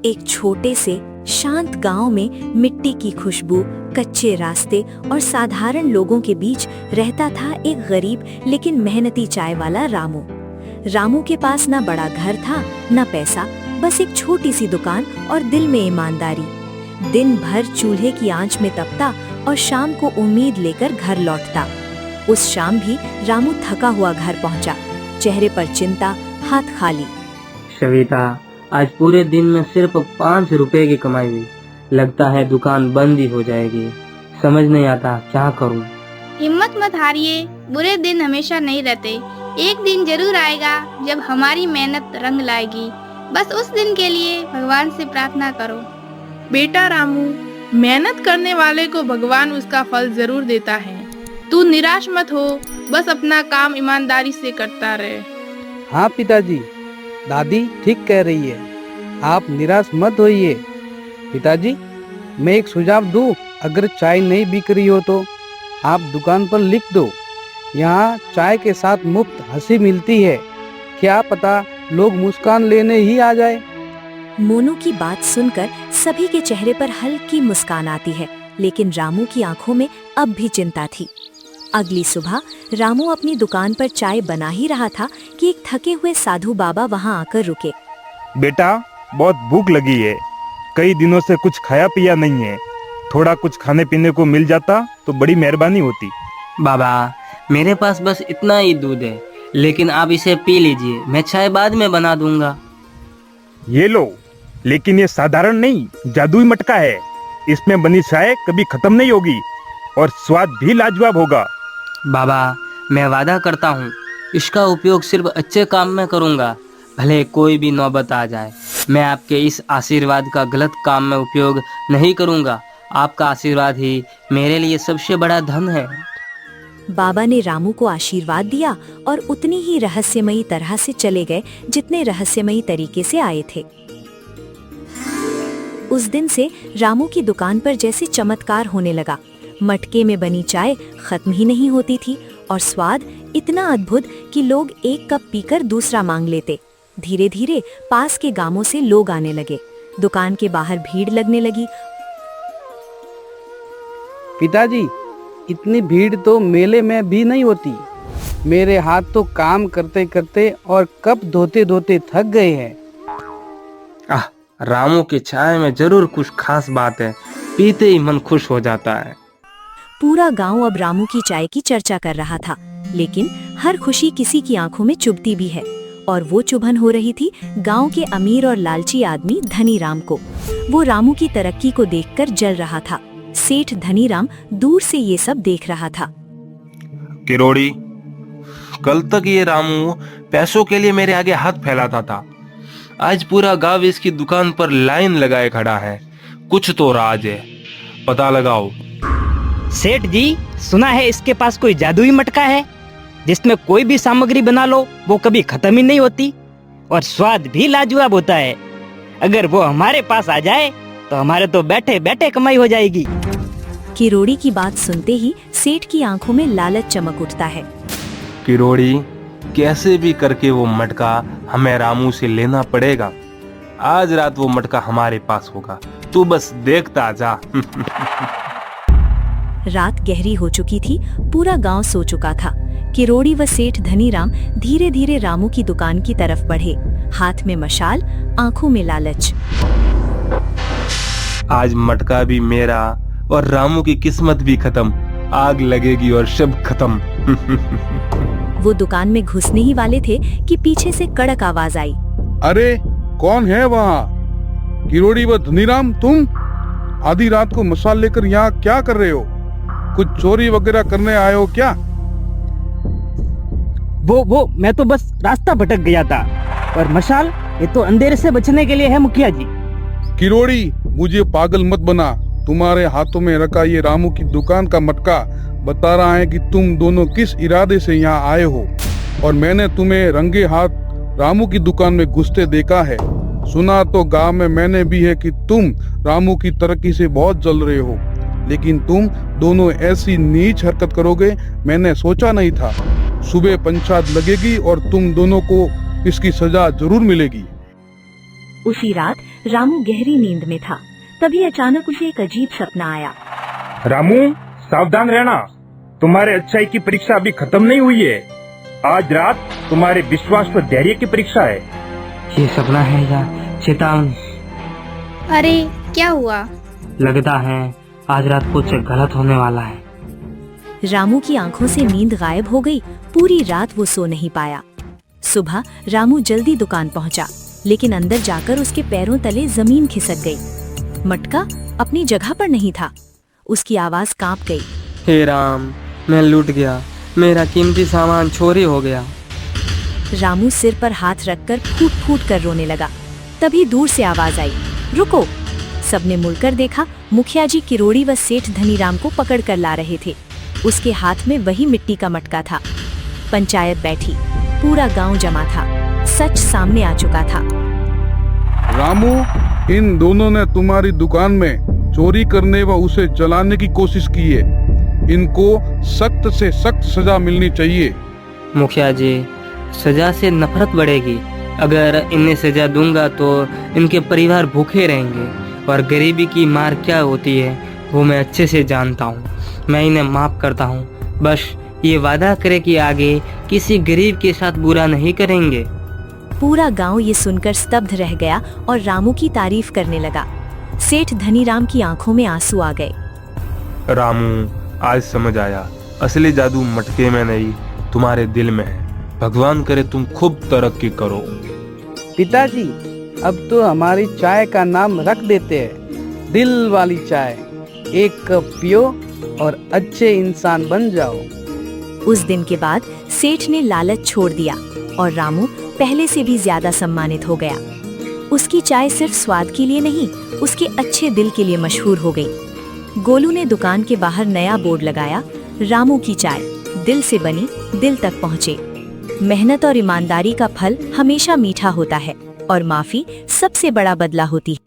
एक छोटे से शांत गांव में मिट्टी की खुशबू, कच्चे रास्ते और साधारण लोगों के बीच रहता था एक गरीब लेकिन मेहनती चाय वाला रामू। रामू के पास न बड़ा घर था न पैसा, बस एक छोटी सी दुकान और दिल में ईमानदारी। दिन भर चूल्हे की आंच में तपता और शाम को उम्मीद लेकर घर लौटता। उस शाम भी रामू थका हुआ घर पहुंचा, चेहरे पर चिंता, हाथ खाली। सविता, आज पूरे दिन में सिर्फ 5 रुपए की कमाई हुई। लगता है दुकान बंद ही हो जाएगी। समझ नहीं आता क्या करूं। हिम्मत मत हारिए, बुरे दिन हमेशा नहीं रहते। एक दिन जरूर आएगा जब हमारी मेहनत रंग लाएगी। बस उस दिन के लिए भगवान से प्रार्थना करो। बेटा रामू, मेहनत करने वाले को भगवान उसका फल जरूर देता है। तू निराश मत हो, बस अपना काम ईमानदारी से करता रहे। हाँ पिताजी, दादी ठीक कह रही है, आप निराश मत होइए। पिताजी, मैं एक सुझाव दूं, अगर चाय नहीं बिक रही हो तो आप दुकान पर लिख दो, यहाँ चाय के साथ मुफ्त हंसी मिलती है। क्या पता लोग मुस्कान लेने ही आ जाए। मोनू की बात सुनकर सभी के चेहरे पर हल्की मुस्कान आती है, लेकिन रामू की आंखों में अब भी चिंता थी। अगली सुबह रामू अपनी दुकान पर चाय बना ही रहा था कि एक थके हुए साधु बाबा वहां आकर रुके। बेटा, बहुत भूख लगी है, कई दिनों से कुछ खाया पिया नहीं है। थोड़ा कुछ खाने पीने को मिल जाता तो बड़ी मेहरबानी होती। बाबा, मेरे पास बस इतना ही दूध है, लेकिन आप इसे पी लीजिए, मैं चाय बाद में बना दूंगा। ये लो, लेकिन ये साधारण नहीं, जादुई मटका है। इसमें बनी चाय कभी खत्म नहीं होगी और स्वाद भी लाजवाब होगा। बाबा, मैं वादा करता हूँ, इसका उपयोग सिर्फ अच्छे काम में करूँगा। भले कोई भी नौबत आ जाए, मैं आपके इस आशीर्वाद का गलत काम में उपयोग नहीं करूँगा। आपका आशीर्वाद ही मेरे लिए सबसे बड़ा धन है। बाबा ने रामू को आशीर्वाद दिया और उतनी ही रहस्यमयी तरह से चले गए जितने रहस्यमयी तरीके से आए थे। उस दिन से रामू की दुकान पर जैसे चमत्कार होने लगा। मटके में बनी चाय खत्म ही नहीं होती थी और स्वाद इतना अद्भुत कि लोग एक कप पीकर दूसरा मांग लेते। धीरे धीरे पास के गांवों से लोग आने लगे। दुकान के बाहर भीड़ लगने लगी। पिताजी, इतनी भीड़ तो मेले में भी नहीं होती। मेरे हाथ तो काम करते करते और कप धोते धोते थक गए हैं। रामू की चाय में जरूर कुछ खास बात है, पीते ही मन खुश हो जाता है। पूरा गांव अब रामू की चाय की चर्चा कर रहा था, लेकिन हर खुशी किसी की आंखों में चुभती भी है, और वो चुभन हो रही थी गांव के अमीर और लालची आदमी धनीराम को। वो रामू की तरक्की को देखकर जल रहा था। सेठ धनीराम दूर से ये सब देख रहा था। किरोड़ी, कल तक ये रामू पैसों के लिए मेरे आगे हाथ फैलाता था। आज पूरा गांव इसकी दुकान पर लाइन लगाए खड़ा है। कुछ तो राज है, पता लगाओ। सेठ जी, सुना है इसके पास कोई जादुई मटका है जिसमें कोई भी सामग्री बना लो वो कभी खत्म ही नहीं होती और स्वाद भी लाजवाब होता है। अगर वो हमारे पास आ जाए तो हमारे तो बैठे बैठे कमाई हो जाएगी। किरोड़ी की बात सुनते ही सेठ की आंखों में लालच चमक उठता है। किरोड़ी, कैसे भी करके वो मटका हमें रामू से लेना पड़ेगा। आज रात वो मटका हमारे पास होगा, तू बस देखता जा। रात गहरी हो चुकी थी, पूरा गांव सो चुका था। किरोड़ी व सेठ धनीराम धीरे धीरे रामू की दुकान की तरफ बढ़े, हाथ में मशाल, आंखों में लालच। आज मटका भी मेरा और रामू की किस्मत भी खत्म। आग लगेगी और सब खत्म। वो दुकान में घुसने ही वाले थे कि पीछे से कड़क आवाज आई। अरे कौन है वहाँ? किरोड़ी व धनीराम, तुम आधी रात को मशाल लेकर यहाँ क्या कर रहे हो? कुछ चोरी वगैरह करने आए हो क्या? वो मैं तो बस रास्ता भटक गया था। और मशाल, ये तो अंधेरे से बचने के लिए है मुखिया जी। किरोड़ी, मुझे पागल मत बना। तुम्हारे हाथों में रखा ये रामू की दुकान का मटका बता रहा है कि तुम दोनों किस इरादे से यहाँ आए हो, और मैंने तुम्हें रंगे हाथ रामू की दुकान में घुसते देखा है। सुना तो गांव में मैंने भी है कि तुम रामू की तरक्की से बहुत जल रहे हो, लेकिन तुम दोनों ऐसी नीच हरकत करोगे मैंने सोचा नहीं था। सुबह पंचायत लगेगी और तुम दोनों को इसकी सजा जरूर मिलेगी। उसी रात रामू गहरी नींद में था। तभी अचानक उसे एक अजीब सपना आया। रामू, सावधान रहना, तुम्हारे अच्छाई की परीक्षा अभी खत्म नहीं हुई है। आज रात तुम्हारे विश्वास पर धैर्य की परीक्षा है। ये सपना है या चेतावनी? अरे क्या हुआ? लगता है आज रात कुछ गलत होने वाला है। रामू की आंखों से नींद गायब हो गई। पूरी रात वो सो नहीं पाया। सुबह रामू जल्दी दुकान पहुंचा, लेकिन अंदर जाकर उसके पैरों तले जमीन खिसक गई। मटका अपनी जगह पर नहीं था। उसकी आवाज कांप गई। हे राम, मैं लूट गया, मेरा कीमती सामान चोरी हो गया। रामू सिर पर हाथ रखकर फूट फूट कर रोने लगा। तभी दूर से आवाज आई, रुको। सबने मुड़कर देखा। मुखिया जी किरोड़ी व सेठ धनीराम को पकड़ कर ला रहे थे। उसके हाथ में वही मिट्टी का मटका था। पंचायत बैठी, पूरा गांव जमा था। सच सामने आ चुका था। रामू, इन दोनों ने तुम्हारी दुकान में चोरी करने व उसे जलाने की कोशिश की है। इनको सख्त से सख्त सजा मिलनी चाहिए। मुखिया जी, सजा से नफरत बढ़ेगी। अगर इन्हें सजा दूंगा तो इनके परिवार भूखे रहेंगे, और गरीबी की मार क्या होती है वो मैं अच्छे से जानता हूँ। मैं इन्हें माफ करता हूँ। बस ये वादा करे कि आगे किसी गरीब के साथ बुरा नहीं करेंगे। पूरा गांव ये सुनकर स्तब्ध रह गया और रामू की तारीफ करने लगा। सेठ धनीराम की आंखों में आंसू आ गए। रामू, आज समझ आया, असली जादू मटके में नहीं तुम्हारे दिल में है। भगवान करे तुम खूब तरक्की करो। पिताजी, अब तो हमारी चाय का नाम रख देते हैं, दिल वाली चाय। एक कप पियो और अच्छे इंसान बन जाओ। उस दिन के बाद सेठ ने लालच छोड़ दिया और रामू पहले से भी ज्यादा सम्मानित हो गया। उसकी चाय सिर्फ स्वाद के लिए नहीं, उसके अच्छे दिल के लिए मशहूर हो गई। गोलू ने दुकान के बाहर नया बोर्ड लगाया, रामू की चाय दिल से बनी, दिल तक पहुँचे। मेहनत और ईमानदारी का फल हमेशा मीठा होता है, और माफी सबसे बड़ा बदला होती है।